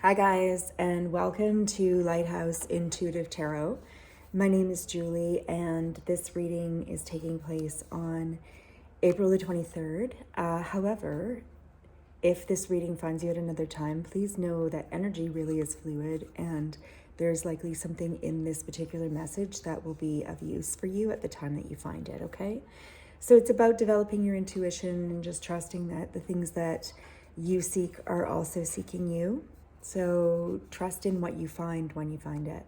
Hi guys, and welcome to Lighthouse Intuitive Tarot. My name is Julie, and this reading is taking place on April the 23rd. However, if this reading finds you at another time, please know that energy really is fluid, and there's likely something in this particular message that will be of use for you at the time that you find it, okay? So it's about developing your intuition and just trusting that the things that you seek are also seeking you. So trust in what you find when you find it.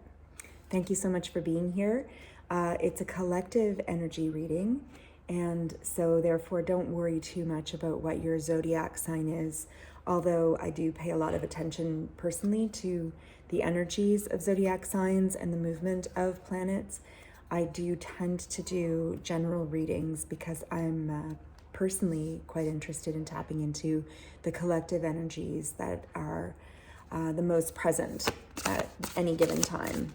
Thank you so much for being here. It's a collective energy reading, and so therefore don't worry too much about what your zodiac sign is, although I do pay a lot of attention personally to the energies of zodiac signs and the movement of planets. I do tend to do general readings because I'm personally quite interested in tapping into the collective energies that are the most present at any given time.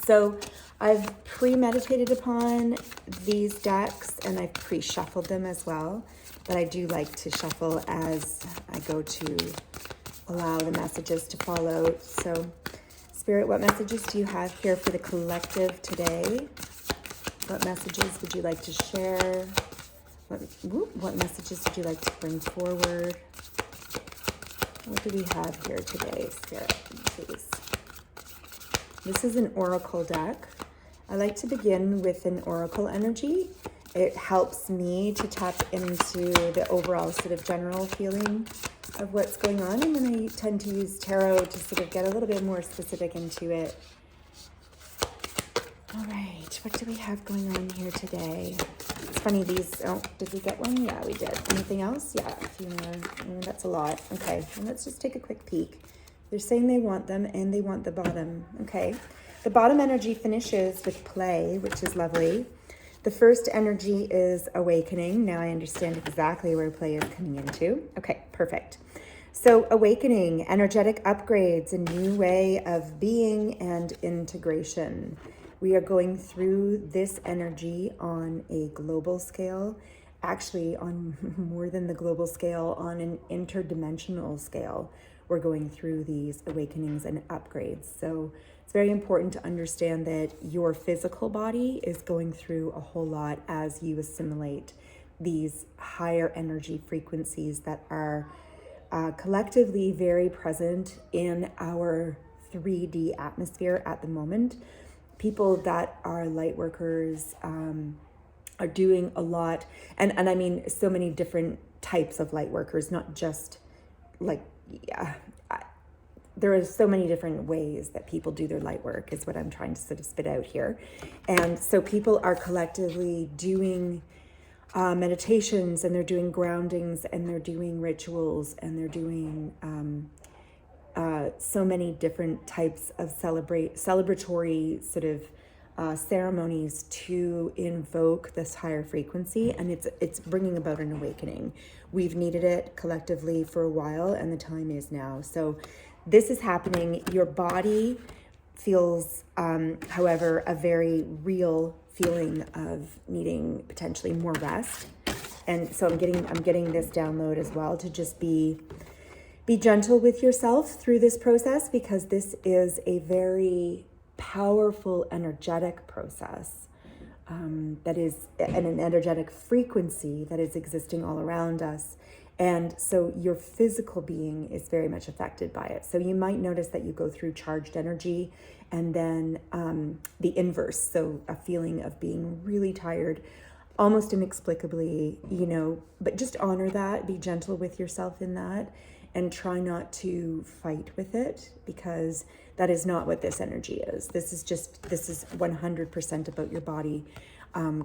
So I've premeditated upon these decks and I've pre-shuffled them as well, but I do like to shuffle as I go to allow the messages to fall out. So Spirit, what messages do you have here for the collective today? What messages would you like to share? What messages would you like to bring forward? What do we have here today, Spirit, please? This is an oracle deck. I like to begin with an oracle energy. It helps me to tap into the overall sort of general feeling of what's going on. And then I tend to use tarot to sort of get a little bit more specific into it. All right, what do we have going on here today? It's funny, these, oh, did we get one? Yeah, we did. Anything else? Yeah, a few more. That's a lot. Okay, and let's just take a quick peek. They're saying they want them and they want the bottom. Okay, the bottom energy finishes with play, which is lovely. The first energy is awakening. Now I understand exactly where play is coming into. Okay, perfect. So awakening, energetic upgrades, a new way of being and integration. We are going through this energy on a global scale, actually on more than the global scale, on an interdimensional scale. We're going through these awakenings and upgrades. So it's very important to understand that your physical body is going through a whole lot as you assimilate these higher energy frequencies that are collectively very present in our 3D atmosphere at the moment. People that are light workers are doing a lot, and I mean so many different types of light workers, not just like, there are so many different ways that people do their light work is what I'm trying to sort of spit out here. And so people are collectively doing meditations, and they're doing groundings, and they're doing rituals, and they're doing so many different types of celebratory sort of ceremonies to invoke this higher frequency, and it's bringing about an awakening. We've needed it collectively for a while, and the time is now. So this is happening. Your body feels, however, a very real feeling of needing potentially more rest, and so I'm getting this download as well to just be gentle with yourself through this process, because this is a very powerful energetic process that is an energetic frequency that is existing all around us. And so your physical being is very much affected by it. So you might notice that you go through charged energy and then the inverse. So a feeling of being really tired, almost inexplicably, but just honor that, be gentle with yourself in that, and try not to fight with it, because that is not what this energy is. This is 100% about your body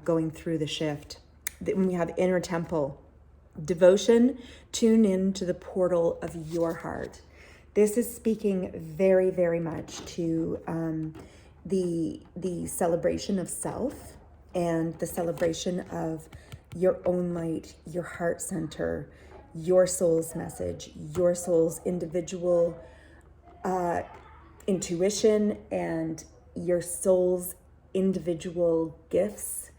going through the shift. When we have inner temple, devotion, tune in to the portal of your heart. This is speaking very, very much to the celebration of self and the celebration of your own light, your heart center, your soul's message, your soul's individual intuition, and your soul's individual gifts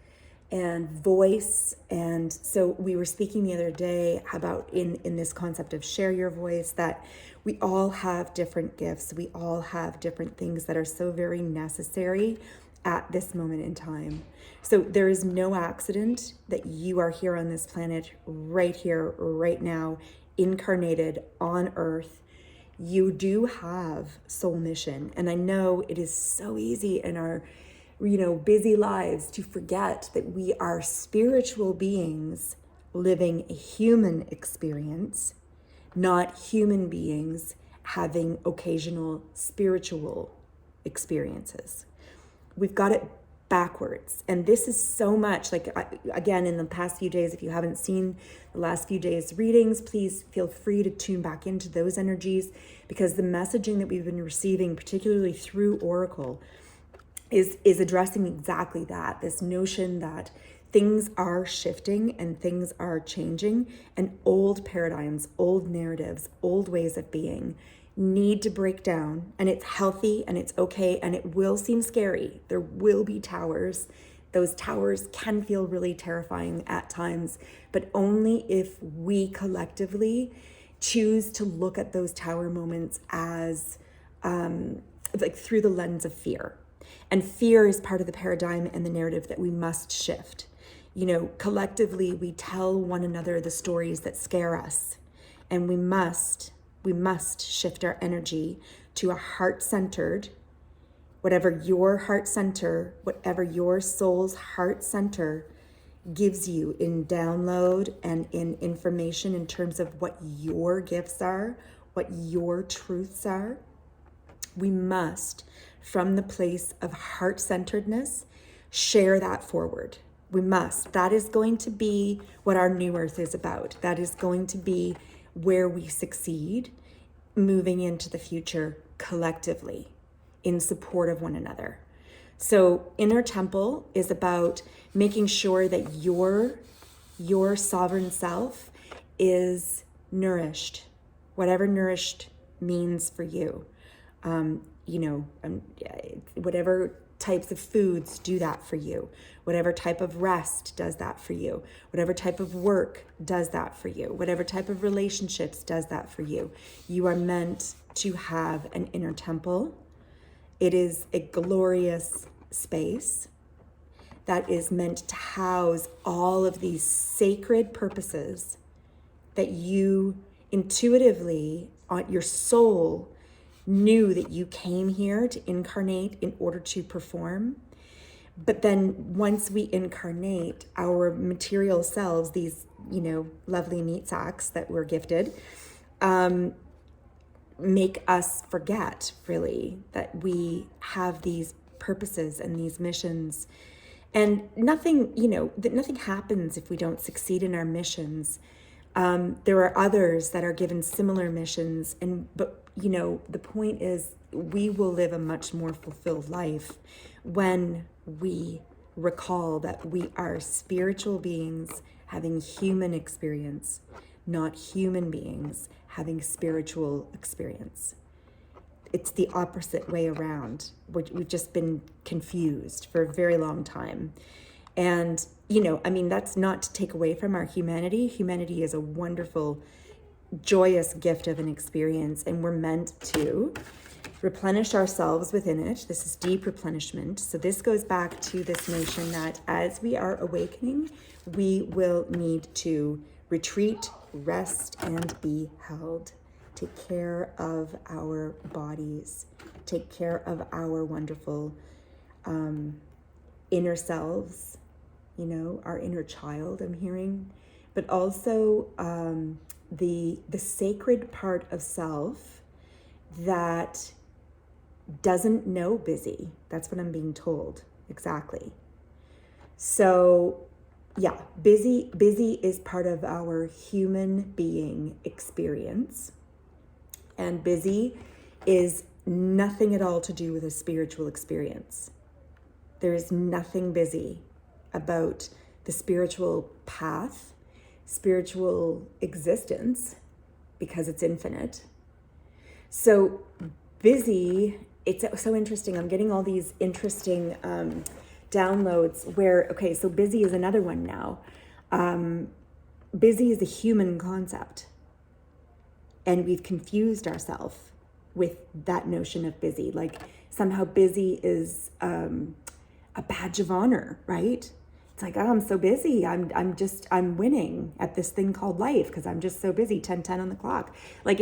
and voice. And so we were speaking the other day about in this concept of share your voice, that we all have different gifts. We all have different things that are so very necessary at this moment in time. So there is no accident that you are here on this planet right here, right now, incarnated on Earth. You do have soul mission. And I know it is so easy in our busy lives to forget that we are spiritual beings living a human experience, not human beings having occasional spiritual experiences. We've got it backwards. And this is so much like, again, in the past few days, if you haven't seen the last few days' readings, please feel free to tune back into those energies, because the messaging that we've been receiving, particularly through Oracle, is addressing exactly that, this notion that things are shifting and things are changing, and old paradigms, old narratives, old ways of being need to break down. And it's healthy and it's okay, and it will seem scary. There will be towers. Those towers can feel really terrifying at times, but only if we collectively choose to look at those tower moments as like through the lens of fear. And fear is part of the paradigm and the narrative that we must shift. Collectively, we tell one another the stories that scare us. And we must shift our energy to a heart-centered, whatever your heart center, whatever your soul's heart center gives you in download and in information in terms of what your gifts are, what your truths are. We must, from the place of heart-centeredness, share that forward. We must. That is going to be what our new earth is about. That is going to be where we succeed moving into the future collectively in support of one another. So Inner Temple is about making sure that your sovereign self is nourished, whatever nourished means for you. Whatever types of foods do that for you, whatever type of rest does that for you, whatever type of work does that for you, whatever type of relationships does that for you. You are meant to have an inner temple. It is a glorious space that is meant to house all of these sacred purposes that you intuitively, on your soul, knew that you came here to incarnate in order to perform. But then once we incarnate, our material selves, these, lovely meat sacks that we're gifted, make us forget really that we have these purposes and these missions. And nothing happens if we don't succeed in our missions. There are others that are given similar missions, but the point is we will live a much more fulfilled life when we recall that we are spiritual beings having human experience, not human beings having spiritual experience. It's the opposite way around. We've just been confused for a very long time. And, that's not to take away from our humanity. Humanity is a wonderful, joyous gift of an experience, and we're meant to replenish ourselves within it. This is deep replenishment. So this goes back to this notion that as we are awakening, we will need to retreat, rest, and be held. Take care of our bodies. Take care of our wonderful inner selves, our inner child, I'm hearing, but also the sacred part of self that doesn't know busy. That's what I'm being told. Exactly. So yeah, busy is part of our human being experience. And busy is nothing at all to do with a spiritual experience. There is nothing busy about the spiritual path, spiritual existence, because it's infinite. So busy, it's so interesting. I'm getting all these interesting downloads where, okay, so busy is another one now. Busy is a human concept. And we've confused ourselves with that notion of busy. Like somehow busy is a badge of honor, right? It's like, oh, I'm so busy. I'm winning at this thing called life because I'm just so busy, 10:10 on the clock. Like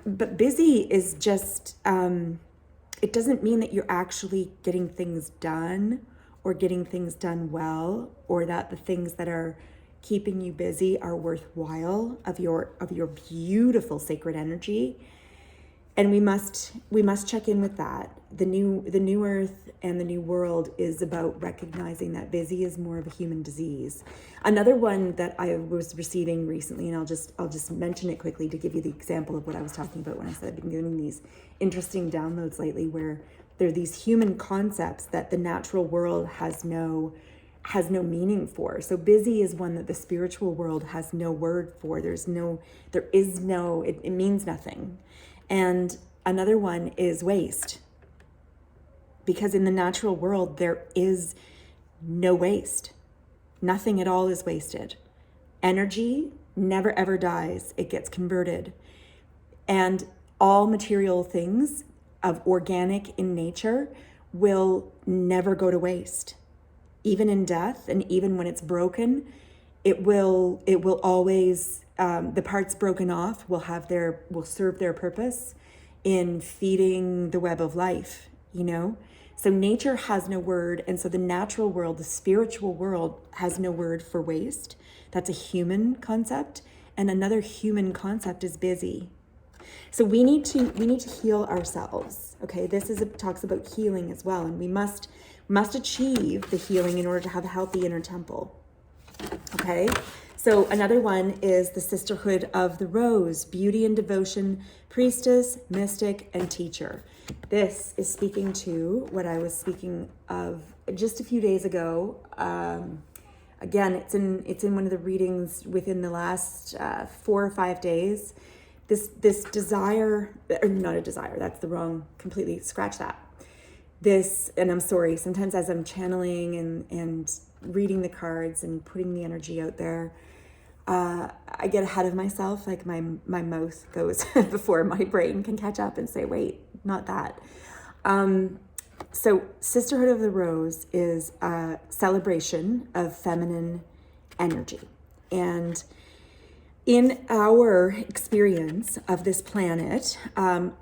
but busy is just, it doesn't mean that you're actually getting things done or getting things done well, or that the things that are keeping you busy are worthwhile of your beautiful sacred energy. And we must check in with that. The new earth and the new world is about recognizing that busy is more of a human disease. Another one that I was receiving recently, and I'll just mention it quickly to give you the example of what I was talking about when I said I've been getting these interesting downloads lately, where there are these human concepts that the natural world has no meaning for. So busy is one that the spiritual world has no word for. It means nothing. And another one is waste. Because in the natural world, there is no waste. Nothing at all is wasted. Energy never ever dies. It gets converted. And all material things of organic in nature will never go to waste. Even in death, and even when it's broken, it will always, the parts broken off will serve their purpose in feeding the web of life, So nature has no word, and so the natural world, the spiritual world, has no word for waste. That's a human concept, and another human concept is busy. So we need to heal ourselves. Okay, talks about healing as well, and we must achieve the healing in order to have a healthy inner temple. Okay, so another one is the Sisterhood of the Rose: beauty and devotion, priestess, mystic, and teacher. This is speaking to what I was speaking of just a few days ago. Again, it's in one of the readings within the last 4 or 5 days. This desire, or not a desire, that's the wrong, completely scratch that. And I'm sorry, sometimes as I'm channeling and reading the cards and putting the energy out there, I get ahead of myself, like my mouth goes before my brain can catch up and say, wait, not that. So Sisterhood of the Rose is a celebration of feminine energy. And in our experience of this planet,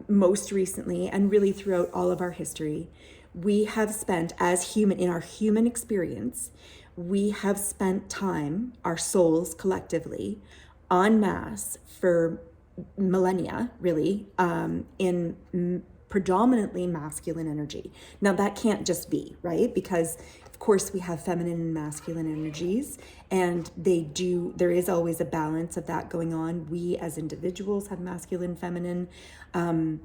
most recently, and really throughout all of our history, we have spent, in our human experience, we have spent time, our souls collectively, en masse for millennia, really, in predominantly masculine energy. Now that can't just be, right? Because of course we have feminine and masculine energies, and there is always a balance of that going on. We as individuals have masculine, feminine, and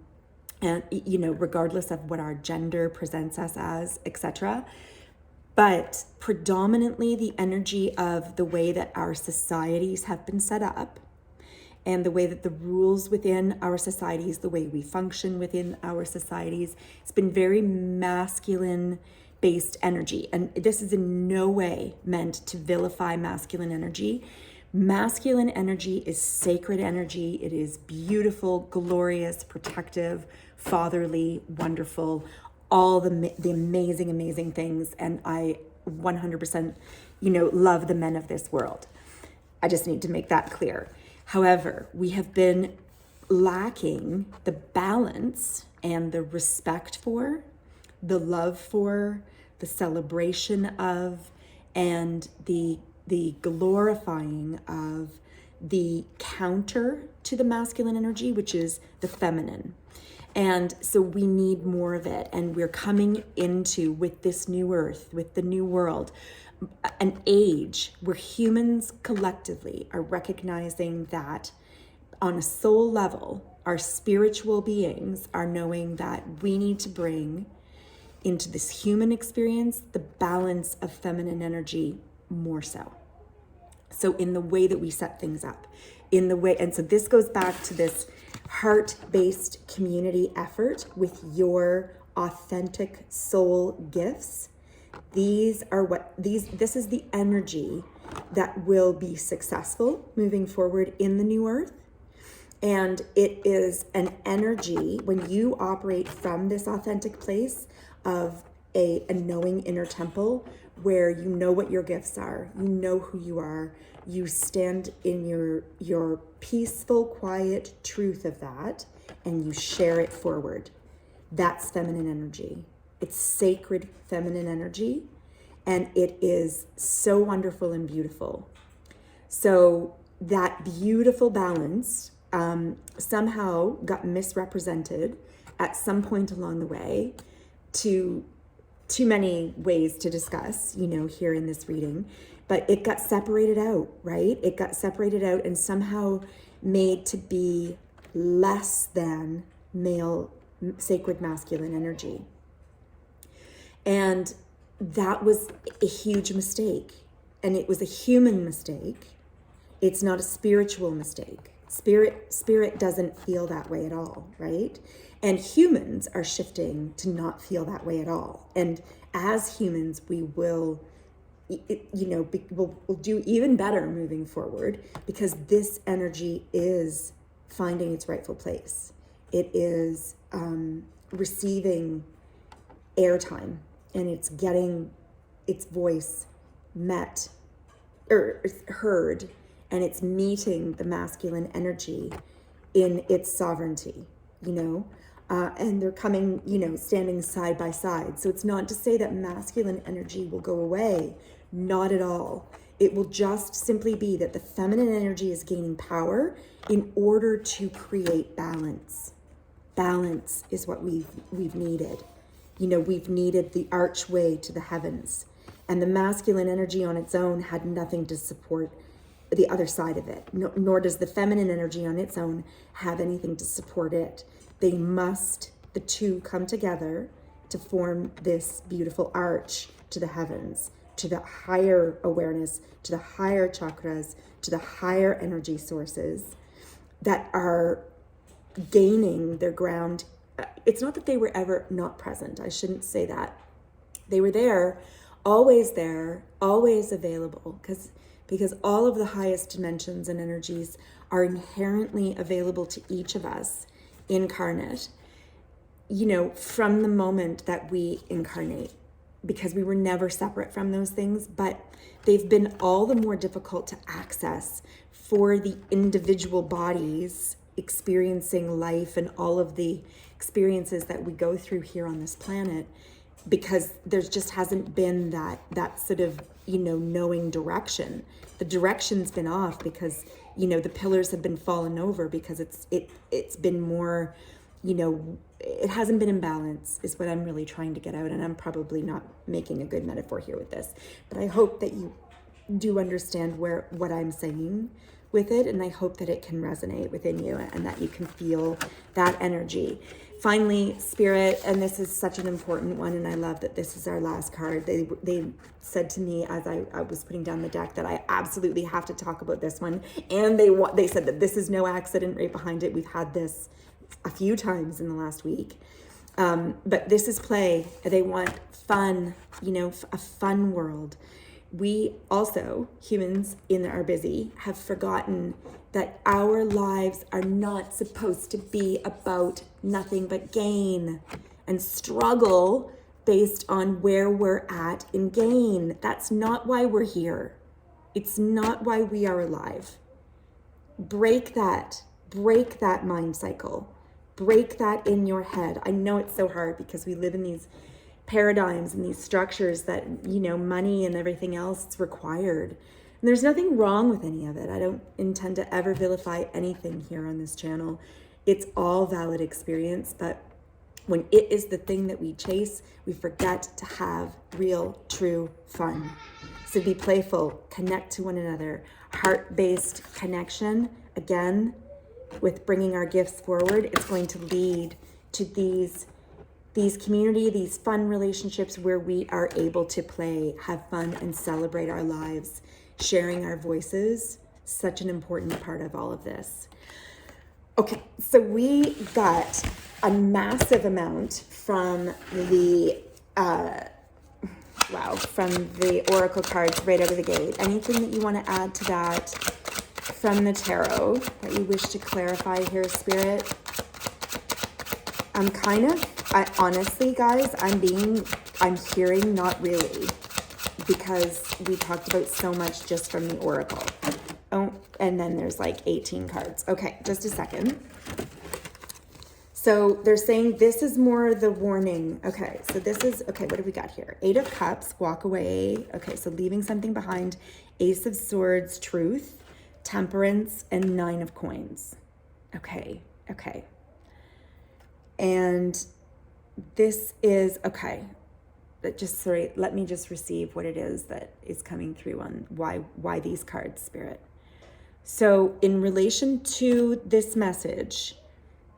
regardless of what our gender presents us as, etc. But predominantly the energy of the way that our societies have been set up, and the way that the rules within our societies, the way we function within our societies, it's been very masculine-based energy. And this is in no way meant to vilify masculine energy. Masculine energy is sacred energy. It is beautiful, glorious, protective, fatherly, wonderful, all the amazing, amazing things. And I 100%, love the men of this world. I just need to make that clear. However, we have been lacking the balance and the respect for, the love for, the celebration of, and the glorifying of the counter to the masculine energy, which is the feminine. And so we need more of it. And we're coming into, with this new earth, with the new world, an age where humans collectively are recognizing that on a soul level, our spiritual beings are knowing that we need to bring into this human experience the balance of feminine energy more so. So in the way that we set things up, and so this goes back to this heart-based community effort with your authentic soul gifts These are this is the energy that will be successful moving forward in the new earth. And it is an energy when you operate from this authentic place of a knowing inner temple where you know what your gifts are, you know who you are, you stand in your peaceful, quiet truth of that, and you share it forward. That's feminine energy. It's sacred feminine energy, and it is so wonderful and beautiful. So that beautiful balance somehow got misrepresented at some point along the way to too many ways to discuss, here in this reading, but it got separated out, right? It got separated out and somehow made to be less than male sacred masculine energy. And that was a huge mistake. And it was a human mistake. It's not a spiritual mistake. Spirit doesn't feel that way at all, right? And humans are shifting to not feel that way at all. And as humans, we will, we'll do even better moving forward because this energy is finding its rightful place. It is receiving airtime, and it's getting its voice met or heard, and it's meeting the masculine energy in its sovereignty, and they're coming, standing side by side. So it's not to say that masculine energy will go away, not at all. It will just simply be that the feminine energy is gaining power in order to create balance. Balance is what we've needed. We've needed the archway to the heavens, and the masculine energy on its own had nothing to support the other side of it, nor does the feminine energy on its own have anything to support it. The two come together to form this beautiful arch to the heavens, to the higher awareness, to the higher chakras, to the higher energy sources that are gaining their ground. It's not that they were ever not present. I shouldn't say that. They were there, always available, because all of the highest dimensions and energies are inherently available to each of us incarnate, from the moment that we incarnate, because we were never separate from those things, but they've been all the more difficult to access for the individual bodies experiencing life and all of the experiences that we go through here on this planet, because there's just hasn't been that sort of, knowing direction. The direction's been off because, the pillars have been fallen over because it's been more, it hasn't been in balance is what I'm really trying to get out. And I'm probably not making a good metaphor here with this, but I hope that you do understand what I'm saying with it. And I hope that it can resonate within you and that you can feel that energy. Finally, Spirit, and this is such an important one, and I love that this is our last card. They said to me as I was putting down the deck that I absolutely have to talk about this one. And they said that this is no accident right behind it. We've had this a few times in the last week. But this is play. They want fun, a fun world. We also, humans in our busy, have forgotten that our lives are not supposed to be about nothing but gain and struggle based on where we're at in gain. That's not why we're here. It's not why we are alive. Break that mind cycle. Break that in your head. I know it's so hard because we live in these paradigms and these structures that, money and everything else is required. And there's nothing wrong with any of it. I don't intend to ever vilify anything here on this channel. It's all valid experience, but when it is the thing that we chase, we forget to have real, true fun. So be playful, connect to one another, heart-based connection, again, with bringing our gifts forward. It's going to lead to these community, these fun relationships where we are able to play, have fun, and celebrate our lives. Sharing our voices, such an important part of all of this. Okay, so we got a massive amount from the Wow, from the oracle cards right out of the gate. Anything that you want to add to that from the tarot that you wish to clarify here, Spirit? Honestly, guys, I'm hearing not really, because we talked about so much just from the oracle. Oh, and then there's like 18 cards. Okay, just a second. So they're saying this is more the warning. Okay, so this is, okay, what do we got here? 8 of Cups, walk away. Okay, so leaving something behind. Ace of Swords, truth, temperance, and 9 of Coins. Okay. And this is, okay, let me just receive what it is that is coming through on why these cards, Spirit. So in relation to this message,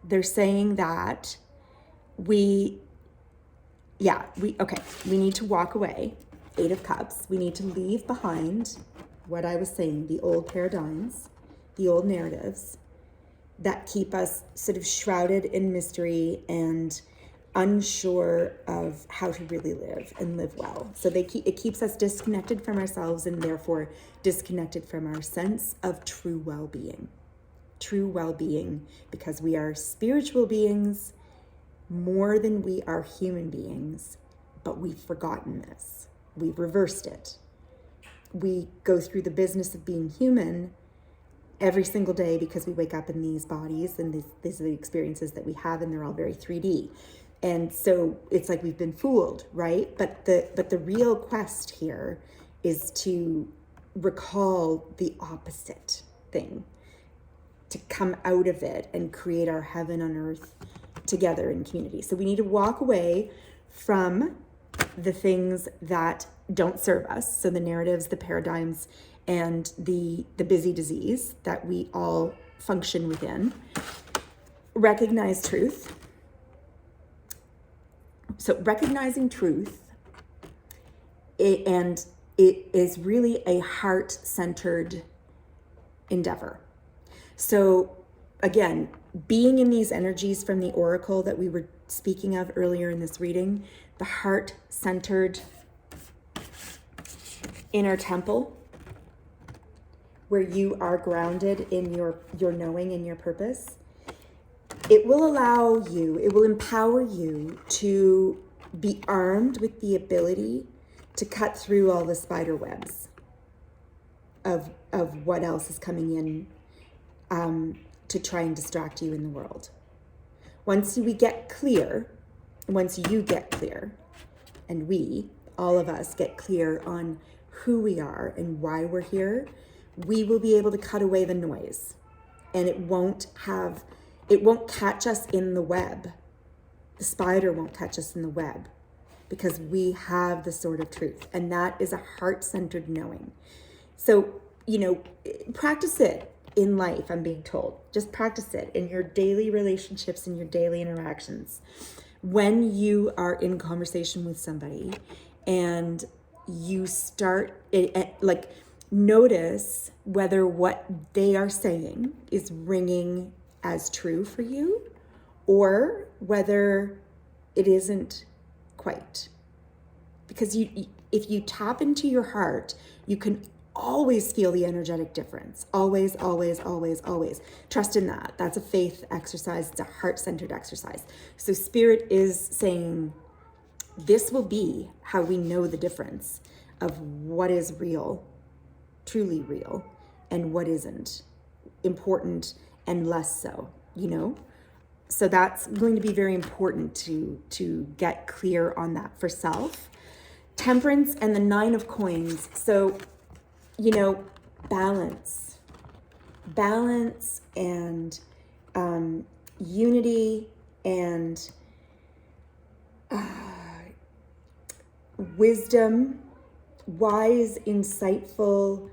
they're saying that we need to walk away. 8 of Cups. We need to leave behind what I was saying, the old paradigms, the old narratives that keep us sort of shrouded in mystery and unsure of how to really live and live well. So it keeps us disconnected from ourselves and therefore disconnected from our sense of true well-being. True well-being, because we are spiritual beings more than we are human beings, but we've forgotten this. We've reversed it. We go through the business of being human every single day because we wake up in these bodies, and these are the experiences that we have, and they're all very 3D. And so it's like we've been fooled, right? But the real quest here is to recall the opposite thing, to come out of it and create our heaven on earth together in community. So we need to walk away from the things that don't serve us. So the narratives, the paradigms, and the busy disease that we all function within. Recognize truth. So recognizing truth, it is really a heart-centered endeavor. So again, being in these energies from the oracle that we were speaking of earlier in this reading, the heart-centered inner temple, where you are grounded in your knowing and your purpose, it will empower you to be armed with the ability to cut through all the spider webs of what else is coming in to try and distract you in the world. Once you get clear, and all of us get clear on who we are and why we're here, we will be able to cut away the noise, and it won't catch us in the web. The spider won't catch us in the web, because we have the sword of truth, and that is a heart-centered knowing. So, practice it in life, I'm being told. Just practice it in your daily relationships, in your daily interactions. When you are in conversation with somebody and you start notice whether what they are saying is ringing as true for you, or whether it isn't quite. Because if you tap into your heart, you can always feel the energetic difference. Always, always, always, always. Trust in that. That's a faith exercise. It's a heart-centered exercise. So Spirit is saying, this will be how we know the difference of what is real, truly real, and what isn't, important and less so, So that's going to be very important to get clear on that for self. Temperance and the 9 of Coins. So, balance and unity and wisdom, wise, insightful,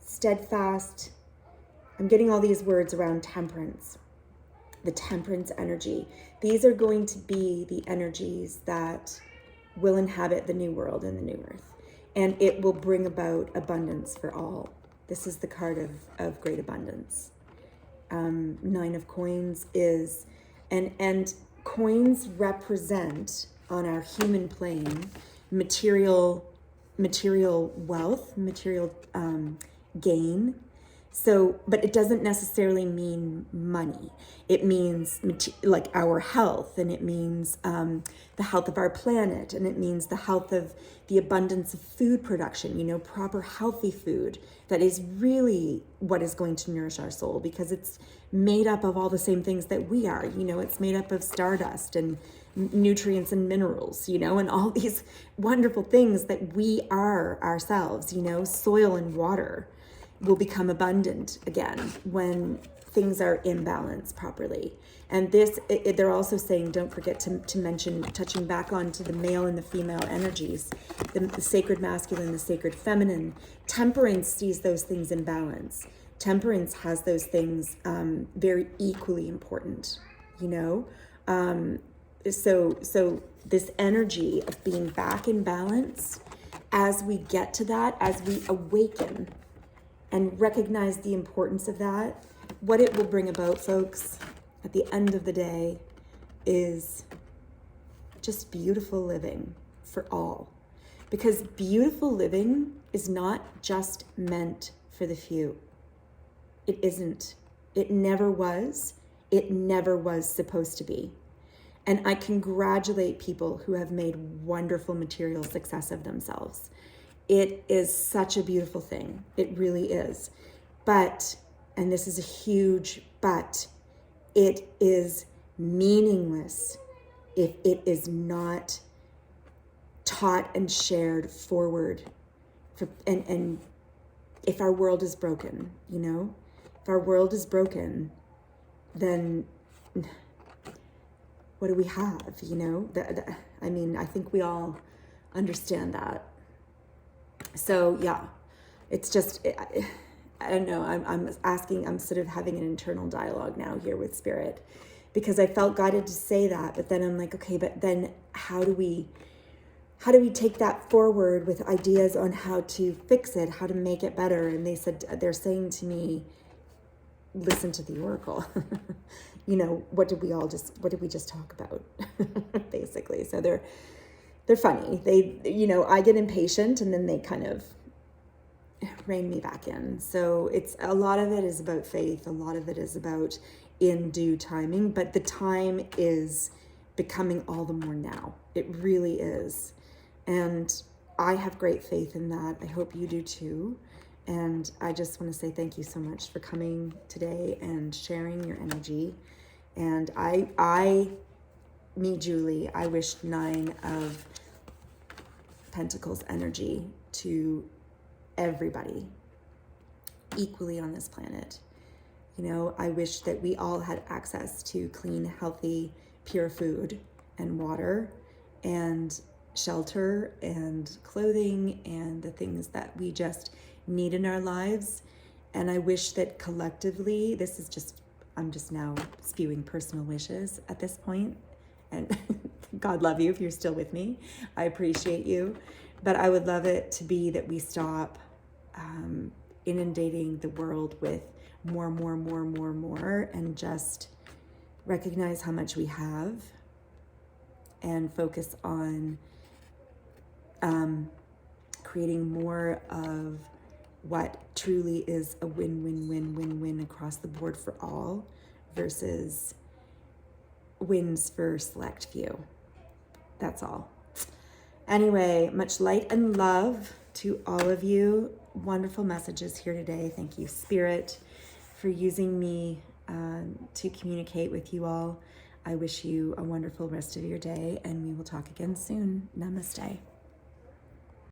steadfast. I'm getting all these words around temperance, the temperance energy. These are going to be the energies that will inhabit the new world and the new earth. And it will bring about abundance for all. This is the card of great abundance. 9 of Coins is, and coins represent on our human plane, material wealth, material gain. So, but it doesn't necessarily mean money. It means like our health, and it means the health of our planet, and it means the health of the abundance of food production, proper healthy food that is really what is going to nourish our soul, because it's made up of all the same things that we are. It's made up of stardust and nutrients and minerals, and all these wonderful things that we are ourselves, soil and water will become abundant again when things are in balance properly. And they're also saying, don't forget to mention, touching back onto the male and the female energies, the sacred masculine, the sacred feminine. Temperance sees those things in balance. Temperance has those things very equally important, So this energy of being back in balance, as we get to that, as we awaken and recognize the importance of that, what it will bring about, folks, at the end of the day, is just beautiful living for all. Because beautiful living is not just meant for the few. It isn't. It never was. It never was supposed to be. And I congratulate people who have made wonderful material success of themselves. It is such a beautiful thing. It really is. But, and this is a huge but, it is meaningless if it is not taught and shared forward. And if our world is broken, if our world is broken, then what do we have, I think we all understand that. So yeah, it's just, I don't know, I'm sort of having an internal dialogue now here with Spirit, because I felt guided to say that, but then I'm like, okay, but then how do we take that forward with ideas on how to fix it, how to make it better? And they're saying to me, listen to the Oracle. What did we just talk about? Basically. So they're funny. I get impatient, and then they kind of rein me back in. So a lot of it is about faith. A lot of it is about in due timing, but the time is becoming all the more now. It really is. And I have great faith in that. I hope you do too. And I just want to say thank you so much for coming today and sharing your energy. And me, Julie, I wish 9 of Pentacles energy to everybody equally on this planet. I wish that we all had access to clean, healthy, pure food and water and shelter and clothing and the things that we just need in our lives. And I wish that collectively, I'm just now spewing personal wishes at this point. And God love you if you're still with me. I appreciate you. But I would love it to be that we stop inundating the world with more, and just recognize how much we have and focus on creating more of what truly is a win across the board for all versus wins for select few. That's all. Anyway, much light and love to all of you. Wonderful messages here today. Thank you, Spirit, for using me to communicate with you all. I wish you a wonderful rest of your day, and we will talk again soon. Namaste.